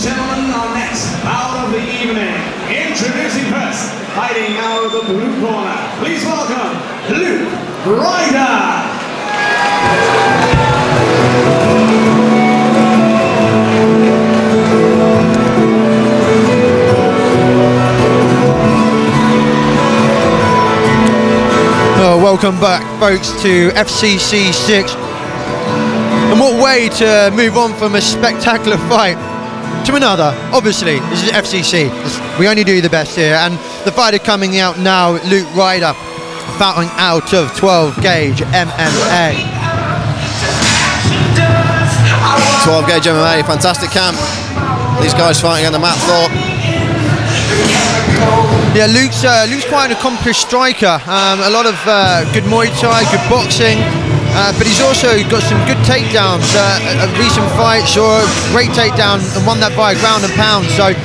gentlemen, our next bout of the evening. Introducing first, fighting out of the blue corner. Please welcome Ryder. Welcome back, folks, to FCC6. And what way to move on from a spectacular fight to another. Obviously, this is FCC. We only do the best here. And the fighter coming out now, Ryder, fighting out of 12 gauge MMA. 12 gauge MMA, fantastic camp. These guys fighting under Matt Thorpe. Yeah, Luke's quite an accomplished striker. A lot of good Muay Thai, good boxing, but he's also got some good takedowns. A recent fight saw a great takedown and won that by a ground and pound. So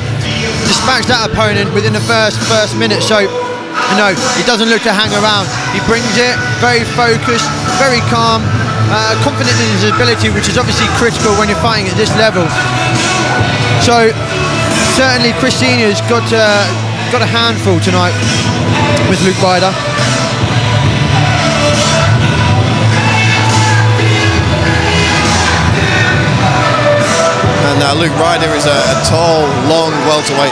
dispatched that opponent within the first minute. So you know, he doesn't look to hang around. He brings it, very focused, very calm, confident in his ability, which is obviously critical when you're fighting at this level. So certainly Chris Senior's got a handful tonight with Ryder. And Ryder is a tall, long welterweight.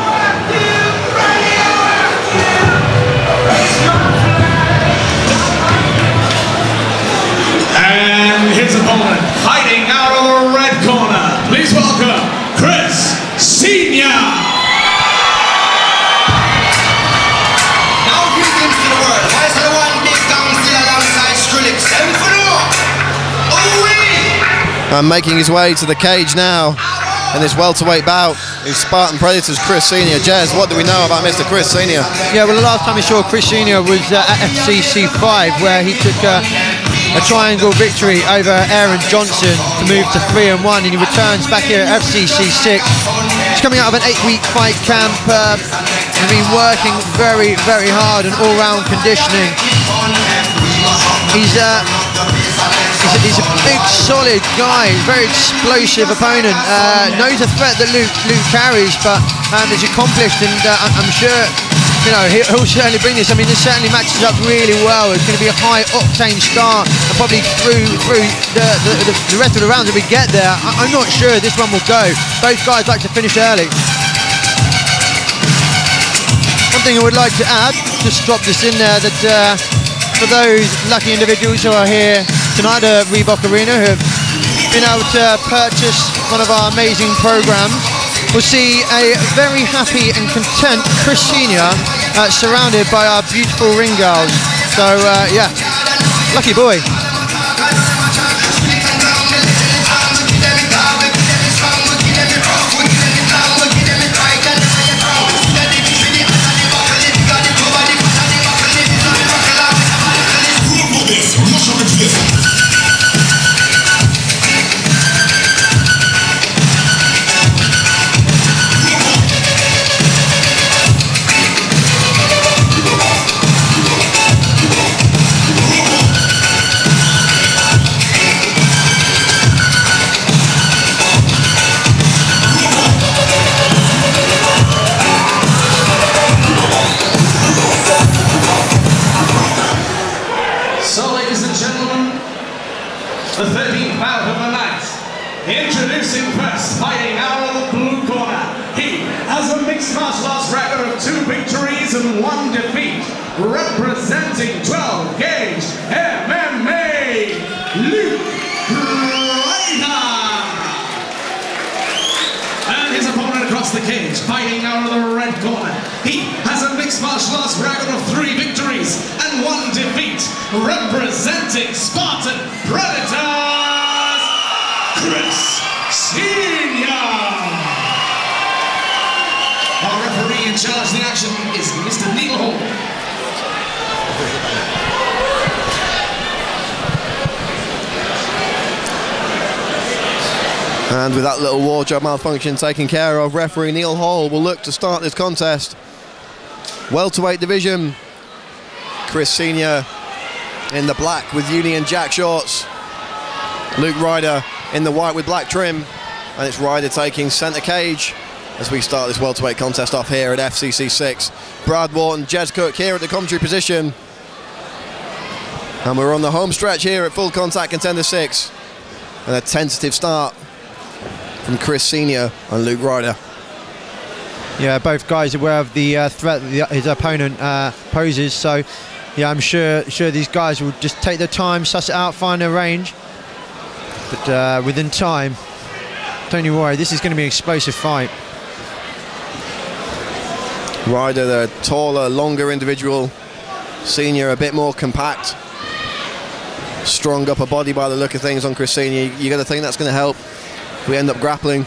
And his opponent, fighting out of the red corner. Please welcome Chris Senior. And making his way to the cage now in this welterweight bout is Spartan Predators Chris Senior. Jez, what do we know about Mr. Chris Senior? Yeah, well, the last time we saw Chris Senior was at FCC5, where he took a triangle victory over Aaron Johnson to move to 3-1, and he returns back here at FCC6. He's coming out of an 8-week fight camp. He's been working very, very hard and all-round conditioning. He's a big, solid guy, very explosive opponent. Knows the threat that Luke carries, but is accomplished, and I'm sure, you know, he'll certainly bring this. I mean, this certainly matches up really well. It's going to be a high-octane start, and probably through the rest of the rounds that we get there. I'm not sure this one will go. Both guys like to finish early. One thing I would like to add, just drop this in there, that for those lucky individuals who are here tonight at Reebok Arena, who have been able to purchase one of our amazing programs, will see a very happy and content Chris Senior surrounded by our beautiful ring girls. So yeah, lucky boy. The 13th bout of the night. Introducing first, fighting out of the blue corner. He has a mixed martial arts record of 2 victories and 1 defeat. Representing 12 gauge MMA, Ryder. And his opponent across the cage, fighting out of the red corner. He has a mixed martial arts record of 3 victories and 1 defeat. Representing Spartan Predators, Chris Senior. Our referee in charge of the action is Mr. Neil Hall. And with that little wardrobe malfunction taken care of, referee Neil Hall will look to start this contest. Welterweight division, Chris Senior in the black with Union Jack shorts, Ryder in the white with black trim, and it's Ryder taking centre cage. as we start this welterweight contest off here at FCC 6. Brad Wharton, Jez Cook here at the commentary position. And we're on the home stretch here at Full Contact Contender 6. And a tentative start from Chris Senior and Luke Ryder. Yeah, both guys aware of the threat that his opponent poses. So, yeah, I'm sure these guys will just take their time, suss it out, find their range. But within time, don't you worry, this is going to be an explosive fight. Ryder, the taller, longer individual. Senior, a bit more compact. Strong upper body by the look of things on Chris Senior. You got to think that's going to help if we end up grappling.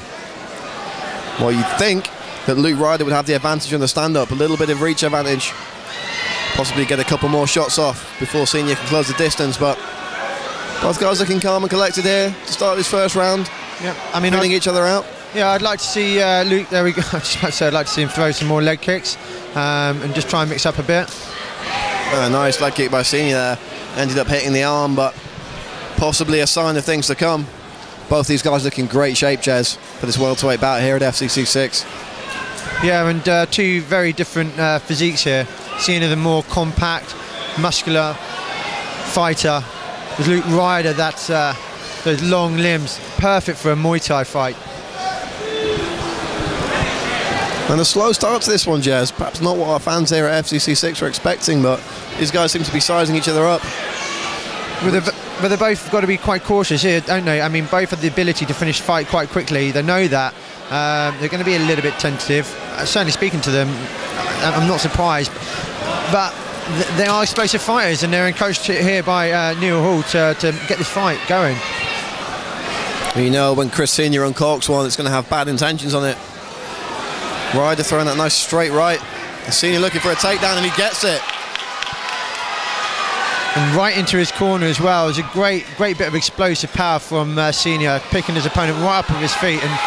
Well, you'd think that Luke Ryder would have the advantage on the stand-up, a little bit of reach advantage, possibly get a couple more shots off before Senior can close the distance, but both guys looking calm and collected here to start this first round. Yeah, I mean, feeling each other out. Yeah, I'd like to see Luke, there we go, I was just about to say I'd like to see him throw some more leg kicks and just try and mix up a bit. Nice leg kick by Senior there, ended up hitting the arm, but possibly a sign of things to come. Both these guys look in great shape, Jez, for this welterweight bout here at FCC 6. Yeah, and two very different physiques here. Senior, the more compact, muscular fighter. With Luke Ryder, that's those long limbs, perfect for a Muay Thai fight. And a slow start to this one, Jez. Perhaps not what our fans here at FCC 6 were expecting, but these guys seem to be sizing each other up. But they've both got to be quite cautious here, don't they? I mean, both have the ability to finish fight quite quickly. They know that. They're going to be a little bit tentative. Certainly speaking to them, I'm not surprised. But they are explosive fighters, and they're encouraged here by Neil Hall to get this fight going. You know, when Chris Senior uncorks one, it's going to have bad intentions on it. Ryder throwing that nice straight right. Senior looking for a takedown, and he gets it. And right into his corner as well. It was a great bit of explosive power from Senior, picking his opponent right up with his feet. And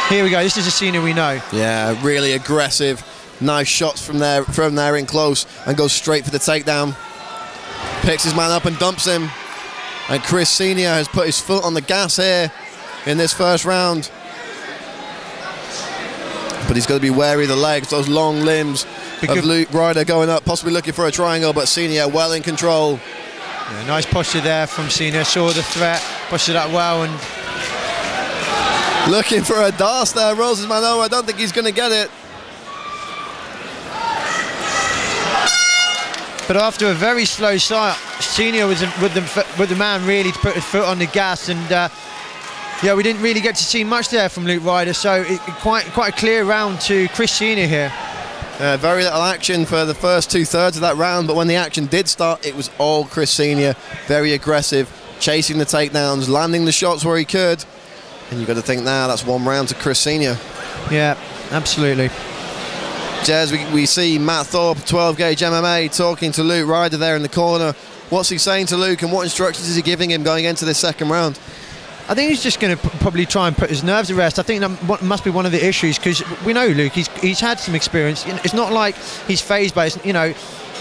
here we go. This is a Senior we know. Yeah, really aggressive. Nice shots from there in close, and goes straight for the takedown. Picks his man up and dumps him. And Chris Senior has put his foot on the gas here in this first round. But he's got to be wary of the legs, those long limbs of Luke Ryder going up, possibly looking for a triangle, but Senior well in control. Yeah, nice posture there from Senior, saw the threat, postured that well, and looking for a dance there, Roses Mano. I don't think he's going to get it. But after a very slow start, Senior was with the man really to put his foot on the gas, and yeah, we didn't really get to see much there from Luke Ryder, so quite a clear round to Chris Senior here. Very little action for the first 2/3 of that round, but when the action did start, it was all Chris Senior. Very aggressive, chasing the takedowns, landing the shots where he could. And you've got to think now, that's one round to Chris Senior. Yeah, absolutely. Jez, we see Matt Thorpe, 12 Gauge MMA, talking to Luke Ryder there in the corner. What's he saying to Luke, and what instructions is he giving him going into this second round? I think he's just going to probably try and put his nerves at rest. I think that must be one of the issues, because we know Luke, he's had some experience. It's not like he's phased by it, you know.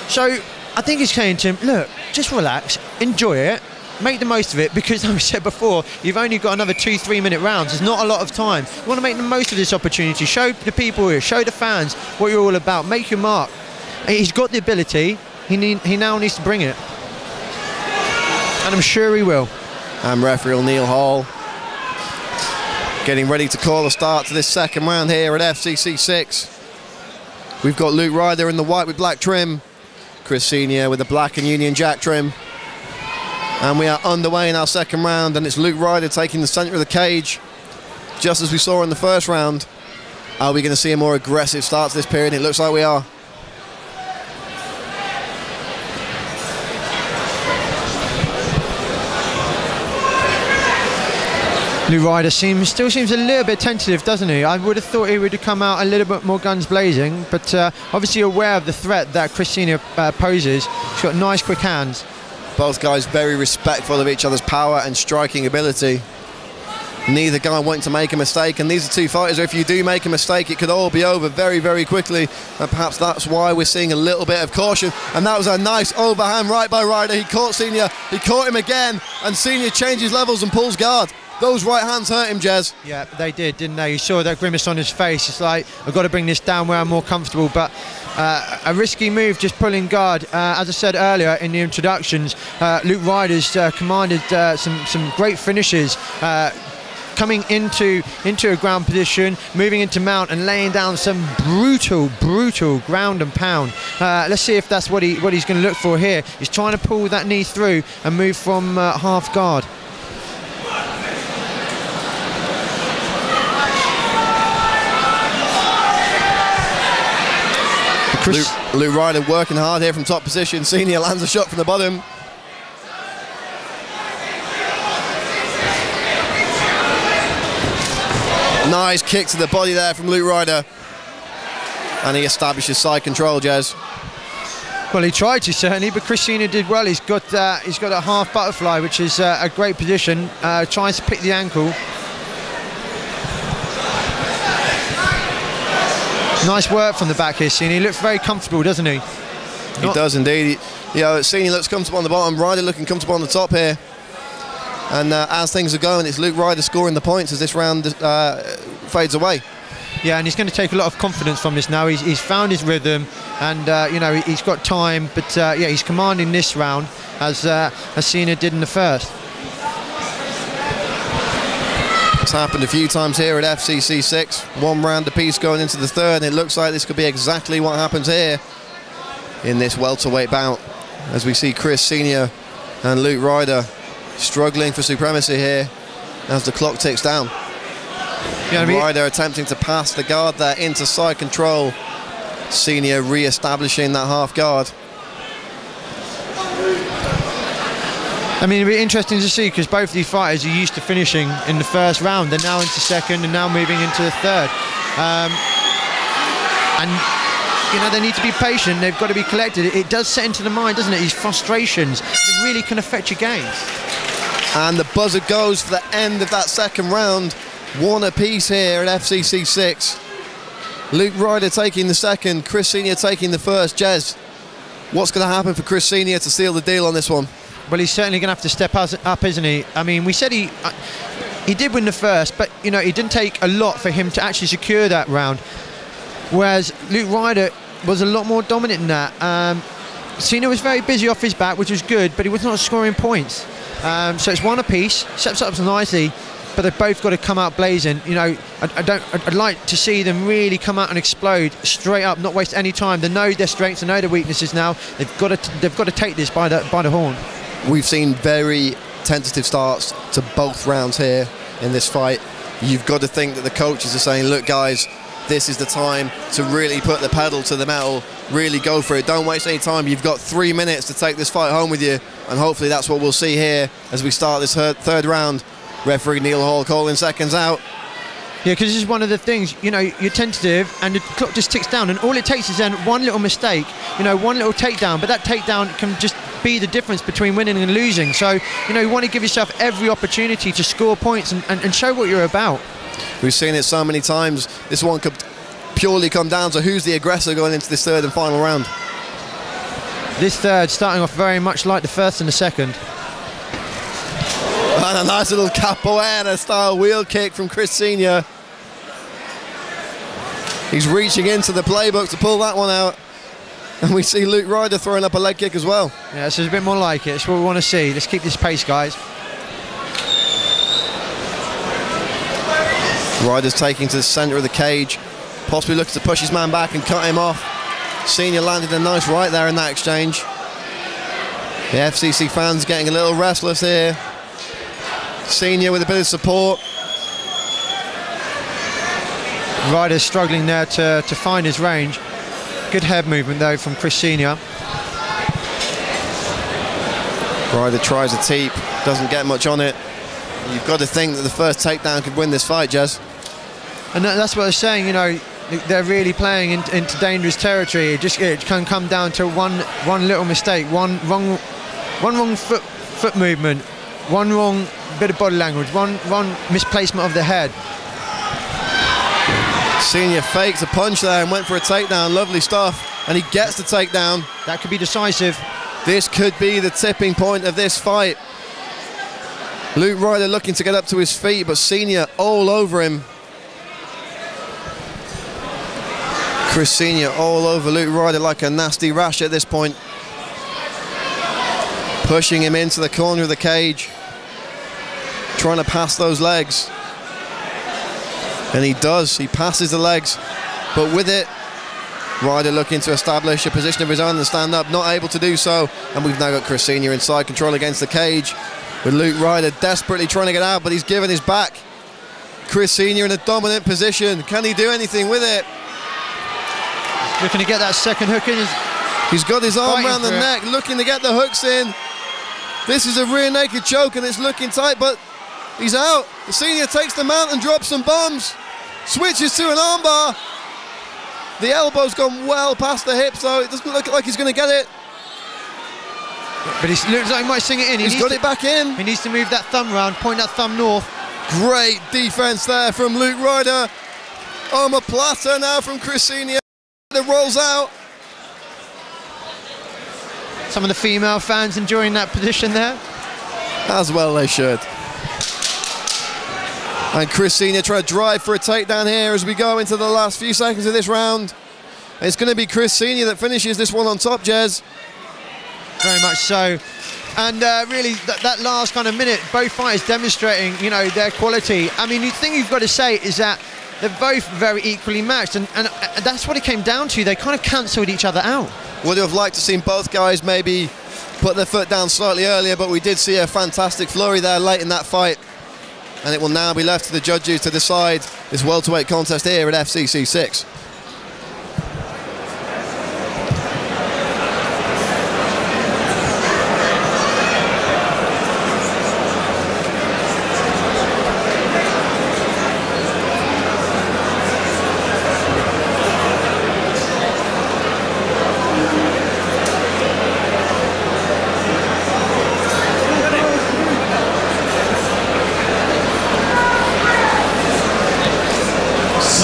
So I think he's saying to him, look, just relax, enjoy it, make the most of it, because like we said before, you've only got another 2-3 minute rounds. There's not a lot of time. You want to make the most of this opportunity. Show the people here, show the fans what you're all about. Make your mark. He's got the ability. He now needs to bring it, and I'm sure he will. I'm referee Neil Hall, getting ready to call a start to this second round here at FCC 6. We've got Luke Ryder in the white with black trim, Chris Senior with the black and Union Jack trim. And we are underway in our second round, and it's Luke Ryder taking the centre of the cage, just as we saw in the first round. Are we going to see a more aggressive start to this period? It looks like we are. Luke Ryder still seems a little bit tentative, doesn't he? I would have thought he would have come out a little bit more guns blazing, but obviously aware of the threat that Chris Senior poses. He's got nice quick hands. Both guys very respectful of each other's power and striking ability. Neither guy wanting to make a mistake, and these are two fighters where if you do make a mistake, it could all be over very, very quickly, and perhaps that's why we're seeing a little bit of caution. And that was a nice overhand right by Ryder. He caught Senior, he caught him again, and Senior changes levels and pulls guard. Those right hands hurt him, Jez. Yeah, they did, didn't they? You saw that grimace on his face. It's like, I've got to bring this down where I'm more comfortable. But a risky move, just pulling guard. As I said earlier in the introductions, Luke Ryder's commanded some great finishes. Coming into a ground position, moving into mount and laying down some brutal ground and pound. Let's see if that's what he's going to look for here. He's trying to pull that knee through and move from half guard. Luke Ryder working hard here from top position. Senior lands a shot from the bottom. Nice kick to the body there from Luke Ryder. And he establishes side control, Jez. Well, he tried to, certainly, but Chris Senior did well. He's got a half butterfly, which is a great position. Tries to pick the ankle. Nice work from the back here, Senior. He looks very comfortable, doesn't he? He does indeed. Senior looks comfortable on the bottom. Ryder looking comfortable on the top here. And as things are going, it's Luke Ryder scoring the points as this round fades away. Yeah, and he's going to take a lot of confidence from this now. He's found his rhythm, and he's got time. But yeah, he's commanding this round as Senior did in the first. It's happened a few times here at FCC 6. One round apiece going into the third, and it looks like this could be exactly what happens here in this welterweight bout, as we see Chris Senior and Luke Ryder struggling for supremacy here as the clock ticks down. Ryder attempting to pass the guard there into side control. Senior re-establishing that half guard. I mean, it'll be interesting to see, because both of these fighters are used to finishing in the first round. They're now into second and now moving into the third. They need to be patient. They've got to be collected. It does set into the mind, doesn't it? These frustrations, it really can affect your game. And the buzzer goes for the end of that second round. One apiece here at FCC 6. Luke Ryder taking the second, Chris Senior taking the first. Jez, what's going to happen for Chris Senior to seal the deal on this one? Well, he's certainly going to have to step up, isn't he? I mean, we said he did win the first, but it didn't take a lot for him to actually secure that round. Whereas Luke Ryder was a lot more dominant in that. Senior was very busy off his back, which was good, but he was not scoring points. So it's one apiece, sets up nicely, but they've both got to come out blazing. I'd like to see them really come out and explode straight up, not waste any time. They know their strengths, they know their weaknesses now. They've got to take this by the horn. We've seen very tentative starts to both rounds here in this fight. You've got to think that the coaches are saying, look guys, this is the time to really put the pedal to the metal, really go for it, don't waste any time. You've got 3 minutes to take this fight home with you, and hopefully that's what we'll see here as we start this third round. Referee Neil Hall calling seconds out. Yeah, because this is one of the things, you're tentative and the clock just ticks down, and all it takes is then one little mistake, one little takedown, but that takedown can just be the difference between winning and losing. So, you want to give yourself every opportunity to score points and show what you're about. We've seen it so many times. This one could purely come down to who's the aggressor going into this third and final round. This third starting off very much like the first and the second. And a nice little capoeira style wheel kick from Chris Senior. He's reaching into the playbook to pull that one out. And we see Luke Ryder throwing up a leg kick as well. Yeah, so it's a bit more like it. It's what we want to see. Let's keep this pace, guys. Ryder's taking to the centre of the cage, possibly looking to push his man back and cut him off. Senior landed a nice right there in that exchange. The FCC fans getting a little restless here. Senior with a bit of support. Ryder's struggling there to find his range. Good head movement though from Chris Senior. Ryder tries a teep, doesn't get much on it. You've got to think that the first takedown could win this fight, Jez. And that's what they're saying, they're really playing into dangerous territory. It can come down to one little mistake, one wrong foot movement, one wrong bit of body language, one misplacement of the head. Senior fakes a punch there and went for a takedown. Lovely stuff, and he gets the takedown. That could be decisive. This could be the tipping point of this fight. Luke Ryder looking to get up to his feet, but Senior all over him. Chris Senior all over Luke Ryder like a nasty rash at this point. Pushing him into the corner of the cage. Trying to pass those legs. And he does, he passes the legs. But with it, Ryder looking to establish a position of his own and stand up, not able to do so. And we've now got Chris Senior inside control against the cage, with Luke Ryder desperately trying to get out, but he's given his back. Chris Senior in a dominant position. Can he do anything with it? Looking to get that second hook in. He's got his arm around the neck, looking to get the hooks in. This is a rear naked choke and it's looking tight, but he's out. The Senior takes the mount and drops some bombs. Switches to an armbar. The elbow's gone well past the hip, so it doesn't look like he's going to get it. But he looks like he might sing it in. He's got it back in. He needs to move that thumb round, point that thumb north. Great defense there from Luke Ryder. Omoplata now from Chris Senior. It rolls out. Some of the female fans enjoying that position there. As well they should. And Chris Senior trying to drive for a takedown here as we go into the last few seconds of this round. It's going to be Chris Senior that finishes this one on top, Jez. Very much so. And really, that last kind of minute, both fighters demonstrating, you know, their quality. I mean, the thing you've got to say is that they're both very equally matched, and that's what it came down to. They kind of cancelled each other out. Would have liked to seen both guys maybe put their foot down slightly earlier, but we did see a fantastic flurry there late in that fight. And it will now be left to the judges to decide this welterweight contest here at FCC 6.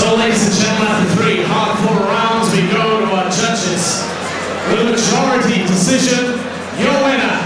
So, ladies and gentlemen, after 3 hard-fought rounds, we go to our judges. With a majority decision, your winner